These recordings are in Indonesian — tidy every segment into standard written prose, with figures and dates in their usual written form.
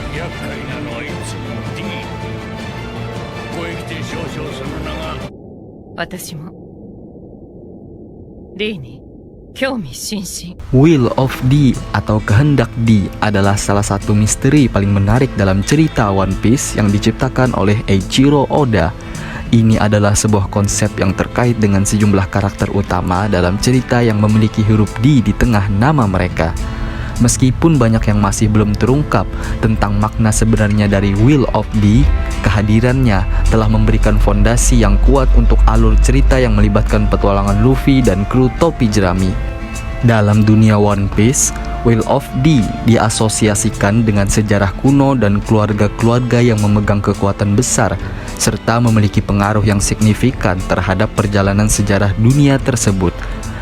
厄介なのはいつも D。 ここへ来て少々するなが、私も D に興味津々。 Will of D atau kehendak D adalah salah satu misteri paling menarik dalam cerita One Piece yang diciptakan oleh Eiichiro Oda. Ini adalah sebuah konsep yang terkait dengan sejumlah karakter utama dalam cerita yang memiliki huruf D di tengah nama mereka. Meskipun banyak yang masih belum terungkap tentang makna sebenarnya dari Will of D, kehadirannya telah memberikan fondasi yang kuat untuk alur cerita yang melibatkan petualangan Luffy dan kru topi jerami. Dalam dunia One Piece, Will of D diasosiasikan dengan sejarah kuno dan keluarga-keluarga yang memegang kekuatan besar, serta memiliki pengaruh yang signifikan terhadap perjalanan sejarah dunia tersebut.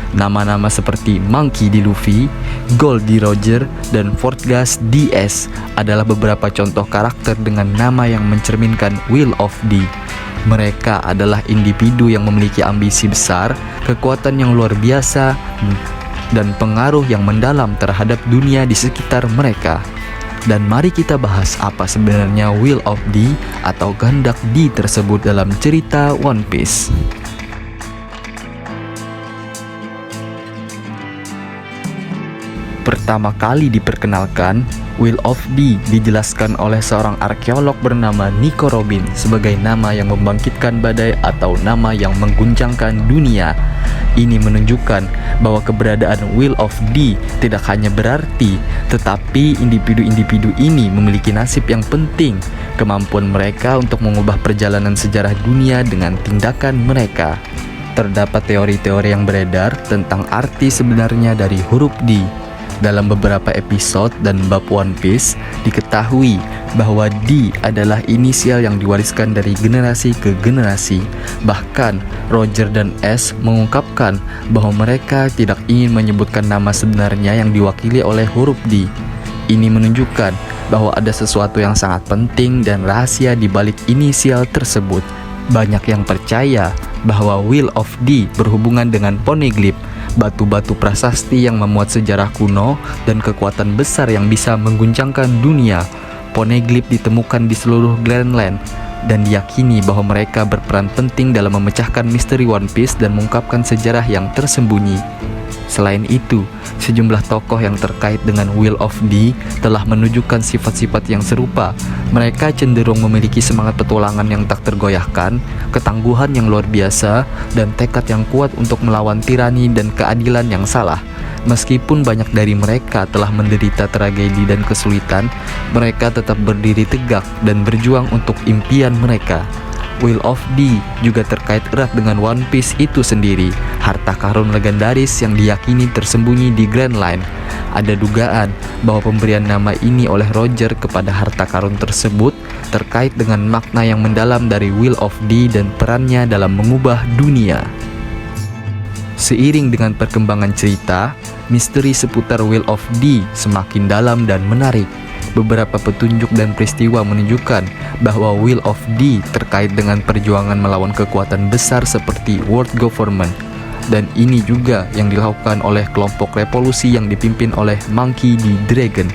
Nama-nama seperti Monkey D. Luffy, Gold D. Roger, dan Fortgas DS adalah beberapa contoh karakter dengan nama yang mencerminkan Will of D. Mereka adalah individu yang memiliki ambisi besar, kekuatan yang luar biasa, dan pengaruh yang mendalam terhadap dunia di sekitar mereka. Dan mari kita bahas apa sebenarnya Will of D atau kehendak D tersebut dalam cerita One Piece. Pertama kali diperkenalkan, Will of D dijelaskan oleh seorang arkeolog bernama Nico Robin sebagai nama yang membangkitkan badai atau nama yang mengguncangkan dunia. Ini menunjukkan bahwa keberadaan Will of D tidak hanya berarti, tetapi individu-individu ini memiliki nasib yang penting, kemampuan mereka untuk mengubah perjalanan sejarah dunia dengan tindakan mereka. Terdapat teori-teori yang beredar tentang arti sebenarnya dari huruf D. Dalam beberapa episode dan bab One Piece, diketahui bahwa D adalah inisial yang diwariskan dari generasi ke generasi. Bahkan, Roger dan S mengungkapkan bahwa mereka tidak ingin menyebutkan nama sebenarnya yang diwakili oleh huruf D. Ini menunjukkan bahwa ada sesuatu yang sangat penting dan rahasia di balik inisial tersebut. Banyak yang percaya bahwa Will of D berhubungan dengan Poneglyph, batu-batu prasasti yang memuat sejarah kuno dan kekuatan besar yang bisa mengguncangkan dunia. Poneglyph ditemukan di seluruh Grand Line dan diyakini bahwa mereka berperan penting dalam memecahkan misteri One Piece dan mengungkapkan sejarah yang tersembunyi. Selain itu, sejumlah tokoh yang terkait dengan Will of D telah menunjukkan sifat-sifat yang serupa. Mereka cenderung memiliki semangat petualangan yang tak tergoyahkan, ketangguhan yang luar biasa, dan tekad yang kuat untuk melawan tirani dan keadilan yang salah. Meskipun banyak dari mereka telah menderita tragedi dan kesulitan, mereka tetap berdiri tegak dan berjuang untuk impian mereka. Will of D juga terkait erat dengan One Piece itu sendiri, harta karun legendaris yang diyakini tersembunyi di Grand Line. Ada dugaan bahwa pemberian nama ini oleh Roger kepada harta karun tersebut terkait dengan makna yang mendalam dari Will of D dan perannya dalam mengubah dunia. Seiring dengan perkembangan cerita, misteri seputar Will of D semakin dalam dan menarik. Beberapa petunjuk dan peristiwa menunjukkan bahwa Will of D terkait dengan perjuangan melawan kekuatan besar seperti World Government. Dan ini juga yang dilakukan oleh kelompok revolusi yang dipimpin oleh Monkey D. Dragon.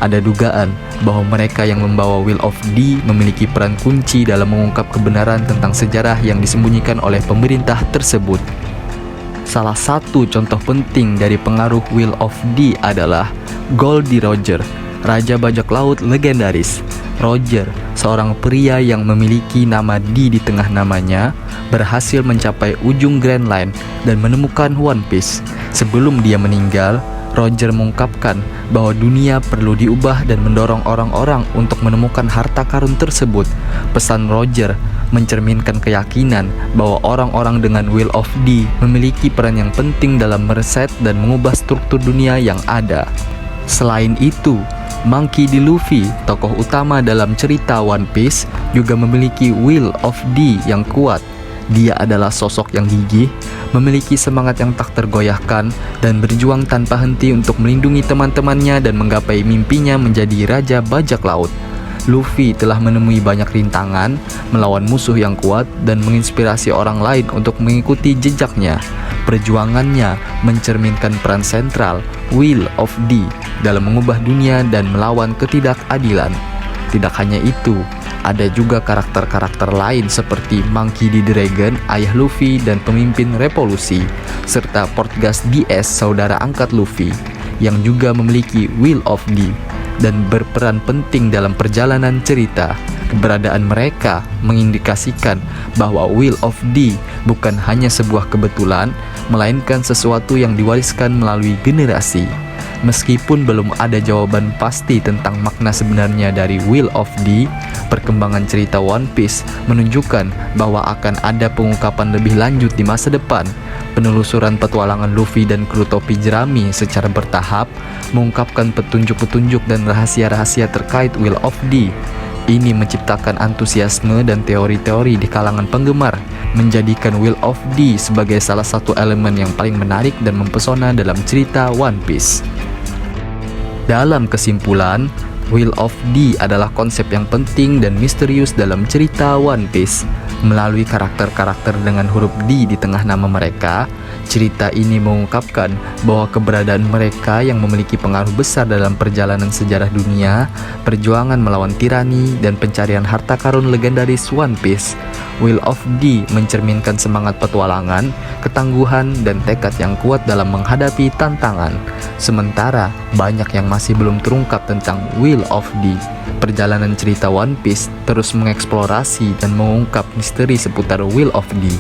Ada dugaan bahwa mereka yang membawa Will of D memiliki peran kunci dalam mengungkap kebenaran tentang sejarah yang disembunyikan oleh pemerintah tersebut. Salah satu contoh penting dari pengaruh Will of D adalah Gold D. Roger, Raja Bajak Laut legendaris. Roger, seorang pria yang memiliki nama D di tengah namanya, berhasil mencapai ujung Grand Line dan menemukan One Piece. Sebelum dia meninggal, Roger mengungkapkan bahwa dunia perlu diubah dan mendorong orang-orang untuk menemukan harta karun tersebut. Pesan Roger mencerminkan keyakinan bahwa orang-orang dengan Will of D memiliki peran yang penting dalam mereset dan mengubah struktur dunia yang ada. Selain itu, Monkey D. Luffy, tokoh utama dalam cerita One Piece, juga memiliki Will of D yang kuat. Dia adalah sosok yang gigih, memiliki semangat yang tak tergoyahkan, dan berjuang tanpa henti untuk melindungi teman-temannya dan menggapai mimpinya menjadi Raja Bajak Laut. Luffy telah menemui banyak rintangan, melawan musuh yang kuat, dan menginspirasi orang lain untuk mengikuti jejaknya. Perjuangannya mencerminkan peran sentral Will of D dalam mengubah dunia dan melawan ketidakadilan. Tidak hanya itu, ada juga karakter-karakter lain seperti Monkey D. Dragon, ayah Luffy dan pemimpin revolusi, serta Portgas DS, saudara angkat Luffy, yang juga memiliki Will of D dan berperan penting dalam perjalanan cerita. Keberadaan mereka mengindikasikan bahwa Will of D bukan hanya sebuah kebetulan, melainkan sesuatu yang diwariskan melalui generasi. Meskipun belum ada jawaban pasti tentang makna sebenarnya dari Will of D, perkembangan cerita One Piece menunjukkan bahwa akan ada pengungkapan lebih lanjut di masa depan. Penelusuran petualangan Luffy dan kru topi jerami secara bertahap mengungkapkan petunjuk-petunjuk dan rahasia-rahasia terkait Will of D. Ini menciptakan antusiasme dan teori-teori di kalangan penggemar, menjadikan Will of D sebagai salah satu elemen yang paling menarik dan mempesona dalam cerita One Piece. Dalam kesimpulan, Will of D adalah konsep yang penting dan misterius dalam cerita One Piece. Melalui karakter-karakter dengan huruf D di tengah nama mereka, cerita ini mengungkapkan bahwa keberadaan mereka yang memiliki pengaruh besar dalam perjalanan sejarah dunia, perjuangan melawan tirani, dan pencarian harta karun legendaris One Piece. Will of D mencerminkan semangat petualangan, ketangguhan, dan tekad yang kuat dalam menghadapi tantangan. Sementara banyak yang masih belum terungkap tentang Will of D. Perjalanan cerita One Piece terus mengeksplorasi dan mengungkap misteri seputar Will of D,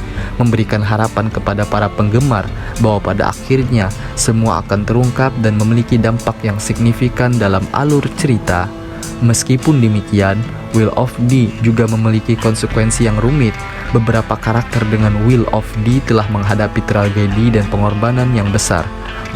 memberikan harapan kepada para penggemar bahwa pada akhirnya semua akan terungkap dan memiliki dampak yang signifikan dalam alur cerita. Meskipun demikian, Will of D juga memiliki konsekuensi yang rumit. Beberapa karakter dengan Will of D telah menghadapi tragedi dan pengorbanan yang besar.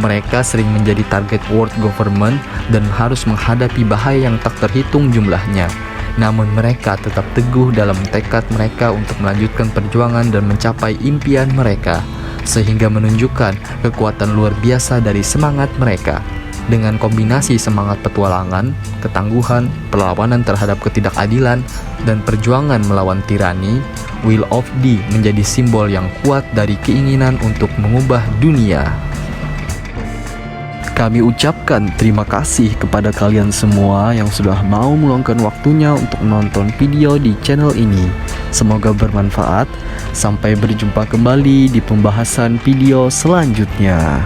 Mereka sering menjadi target world government dan harus menghadapi bahaya yang tak terhitung jumlahnya. Namun mereka tetap teguh dalam tekad mereka untuk melanjutkan perjuangan dan mencapai impian mereka, sehingga menunjukkan kekuatan luar biasa dari semangat mereka. Dengan kombinasi semangat petualangan, ketangguhan, perlawanan terhadap ketidakadilan, dan perjuangan melawan tirani, Will of D menjadi simbol yang kuat dari keinginan untuk mengubah dunia. Kami ucapkan terima kasih kepada kalian semua yang sudah mau meluangkan waktunya untuk menonton video di channel ini. Semoga bermanfaat. Sampai berjumpa kembali di pembahasan video selanjutnya.